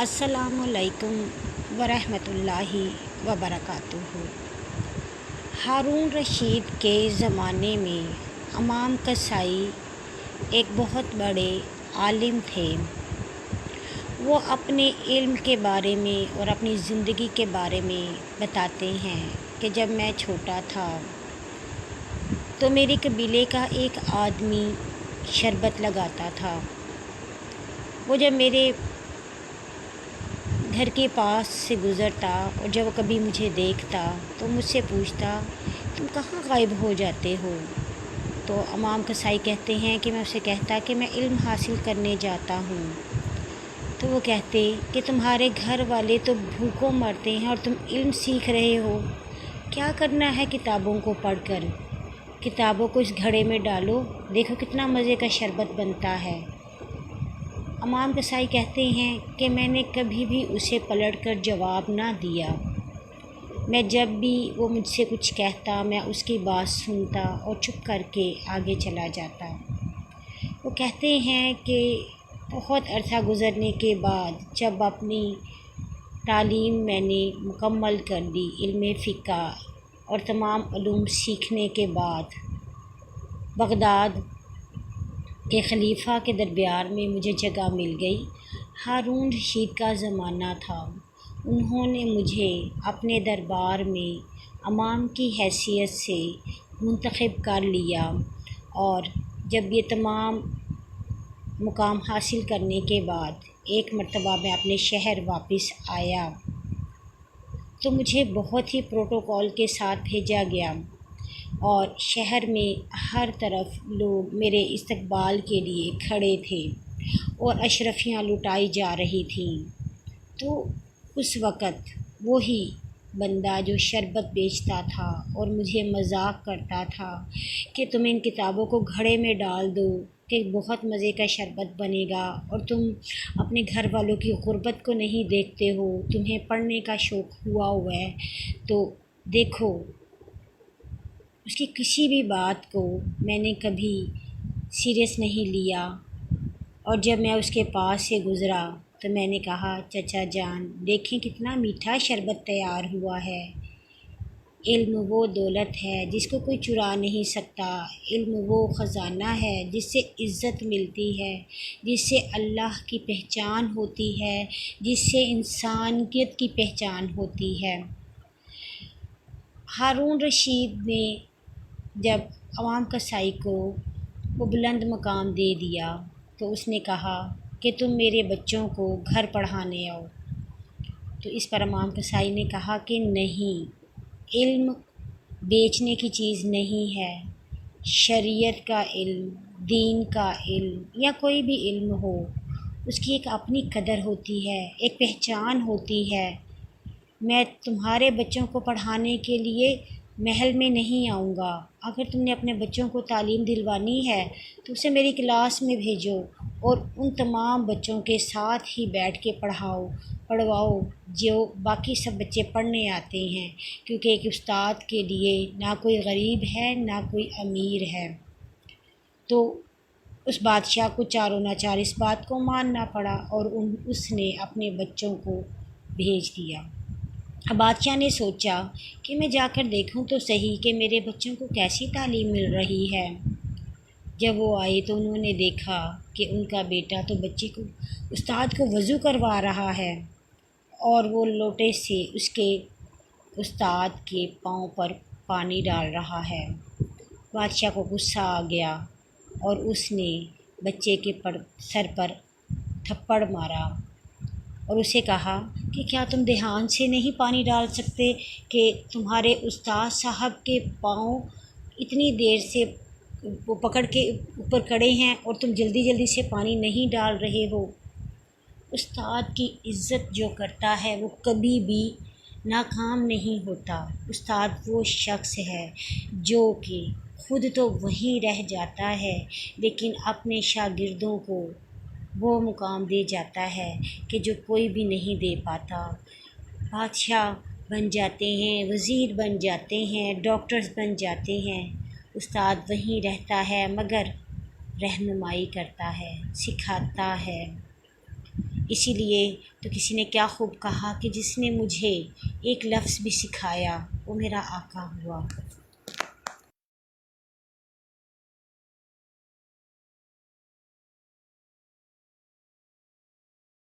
अस्सलामुअलैकुम वरहमतुल्लाहि वबरकातुहू। हारून रशीद के ज़माने में इमाम कसाई एक बहुत बड़े आलिम थे। वो अपने इल्म के बारे में और अपनी ज़िंदगी के बारे में बताते हैं कि जब मैं छोटा था तो मेरे कबीले का एक आदमी शरबत लगाता था। वो जब मेरे घर के पास से गुज़रता और जब वो कभी मुझे देखता तो मुझसे पूछता, तुम कहाँ गायब हो जाते हो? तो इमाम कसाई कहते हैं कि मैं उसे कहता कि मैं इल्म हासिल करने जाता हूँ। तो वो कहते कि तुम्हारे घर वाले तो भूखों मरते हैं और तुम इल्म सीख रहे हो। क्या करना है किताबों को पढ़कर? किताबों को इस घड़े में डालो, देखो कितना मज़े का शरबत बनता है। इमाम कसाई कहते हैं कि मैंने कभी भी उसे पलटकर जवाब ना दिया। मैं जब भी वो मुझसे कुछ कहता मैं उसकी बात सुनता और चुप करके आगे चला जाता। वो कहते हैं कि बहुत अरसा गुज़रने के बाद जब अपनी तालीम मैंने मुकम्मल कर दी, इल्म फ़िक़्ह और तमाम उलूम सीखने के बाद बगदाद के खलीफा के दरबार में मुझे जगह मिल गई। हारून रशीद का ज़माना था। उन्होंने मुझे अपने दरबार में इमाम की हैसियत से मुंतखब कर लिया और जब ये तमाम मुकाम हासिल करने के बाद एक मर्तबा मैं अपने शहर वापस आया तो मुझे बहुत ही प्रोटोकॉल के साथ भेजा गया और शहर में हर तरफ लोग मेरे इस्तकबाल के लिए खड़े थे और अशरफियाँ लुटाई जा रही थीं। तो उस वक़्त वही बंदा जो शरबत बेचता था और मुझे मजाक करता था कि तुम इन किताबों को घड़े में डाल दो कि बहुत मज़े का शरबत बनेगा और तुम अपने घर वालों की गुर्बत को नहीं देखते हो, तुम्हें पढ़ने का शौक़ हुआ है तो देखो। उसकी किसी भी बात को मैंने कभी सीरियस नहीं लिया और जब मैं उसके पास से गुज़रा तो मैंने कहा, चचा जान देखें कितना मीठा शरबत तैयार हुआ है। इल्म वो दौलत है जिसको कोई चुरा नहीं सकता। इल्म वो ख़जाना है जिससे इज़्ज़त मिलती है, जिससे अल्लाह की पहचान होती है, जिससे इंसानियत की पहचान होती है। हारून रशीद ने जब इमाम कसाई को वो बुलंद मकाम दे दिया तो उसने कहा कि तुम मेरे बच्चों को घर पढ़ाने आओ। तो इस पर इमाम कसाई ने कहा कि नहीं, इल्म बेचने की चीज़ नहीं है। शरीयत का इल्म, दीन का इल्म या कोई भी इल्म हो, उसकी एक अपनी कदर होती है, एक पहचान होती है। मैं तुम्हारे बच्चों को पढ़ाने के लिए महल में नहीं आऊँगा। अगर तुमने अपने बच्चों को तालीम दिलवानी है तो उसे मेरी क्लास में भेजो और उन तमाम बच्चों के साथ ही बैठ के पढ़वाओ जो बाकी सब बच्चे पढ़ने आते हैं, क्योंकि एक उस्ताद के लिए ना कोई गरीब है ना कोई अमीर है। तो उस बादशाह को चारों नाचार इस बात को मानना पड़ा और उसने अपने बच्चों को भेज दिया। अब बादशाह ने सोचा कि मैं जाकर देखूं तो सही कि मेरे बच्चों को कैसी तालीम मिल रही है। जब वो आए तो उन्होंने देखा कि उनका बेटा तो बच्चे को उस्ताद को वज़ू करवा रहा है और वो लोटे से उसके उस्ताद के पाँव पर पानी डाल रहा है। बादशाह को गुस्सा आ गया और उसने बच्चे के सर पर थप्पड़ मारा और उसे कहा कि क्या तुम ध्यान से नहीं पानी डाल सकते कि तुम्हारे उस्ताद साहब के पाँव इतनी देर से वो पकड़ के ऊपर खड़े हैं और तुम जल्दी जल्दी से पानी नहीं डाल रहे हो। उस्ताद की इज़्ज़त जो करता है वो कभी भी नाकाम नहीं होता। उस्ताद वो शख्स है जो कि खुद तो वहीं रह जाता है लेकिन अपने शागिर्दों को वो मुकाम दे जाता है कि जो कोई भी नहीं दे पाता। बादशाह बन जाते हैं, वज़ीर बन जाते हैं, डॉक्टर्स बन जाते हैं, उस्ताद वहीं रहता है मगर रहनुमाई करता है, सिखाता है। اسی لیے تو کسی نے کیا خوب کہا کہ جس نے مجھے ایک لفظ بھی سکھایا وہ میرا آقا ہوا۔